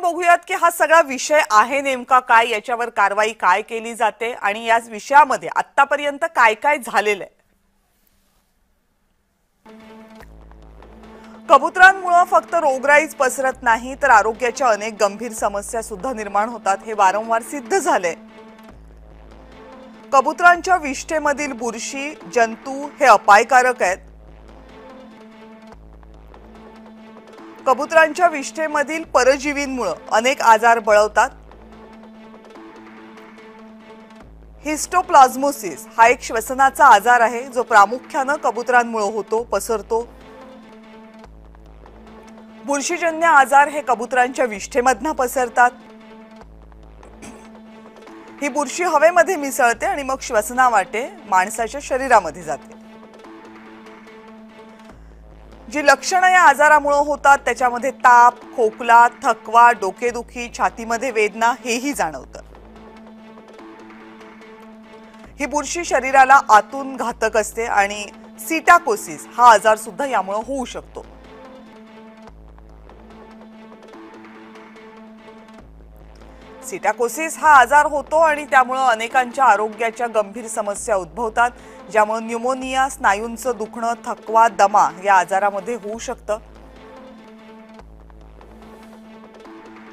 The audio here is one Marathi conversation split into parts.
बघूयात की हा सगळा विषय आहे नेमका काय, याच्यावर कारवाई काय केली जाते आणि याच विषयामध्ये आतापर्यंत काय काय झालेलं आहे। कबुतरांमुळे फक्त रोगराईच पसरत नाही तर आरोग्याच्या अनेक गंभीर समस्या सुद्धा निर्माण होतात, हे वारंवार सिद्ध झाले। कबुतरांच्या विष्ठेमधील बुरशी जंतू हे अपायकारक आहेत। कबुतरांच्या विष्ठेमधील परजीवींमुळे अनेक आजार बळवतात। हिस्टोप्लाझ्मोसिस हा एक श्वसनाचा आजार आहे जो प्रामुख्याने कबुतरांमुळे पसरतो। बुरशीजन्य आजार हे कबुतरांच्या विष्ठेमधून पसरतात। ही बुरशी हवेमध्ये मिसळते आणि मग श्वसनावाटे माणसाच्या शरीरामध्ये जाते। जी लक्षणे या आजारामुळे होतात त्याच्यामध्ये ताप, खोकला, थकवा, डोकेदुखी, छातीमध्ये वेदना हेही जाणवतं। ही बुरशी शरीराला आतून घातक असते आणि सिटाकोसिस हा आजार सुद्धा यामुळे होऊ शकतो। सिटाकोसिस हा आजार होतो आणि त्यामुळे अनेकांच्या आरोग्याच्या गंभीर समस्या उद्भवतात, ज्यामुळे न्यूमोनिया, स्नायूंचं दुखणं, थकवा, दमा या आजारामध्ये होऊ शकतं।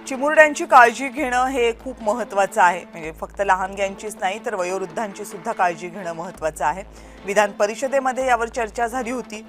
चिमुरड्यांची काळजी घेणं हे खूप महत्त्वाचं आहे, म्हणजे फक्त लहानग्यांचीच नाही तर वयोवृद्धांची सुद्धा काळजी घेणं महत्त्वाचं आहे। विधान परिषदेमध्ये यावर चर्चा झाली होती।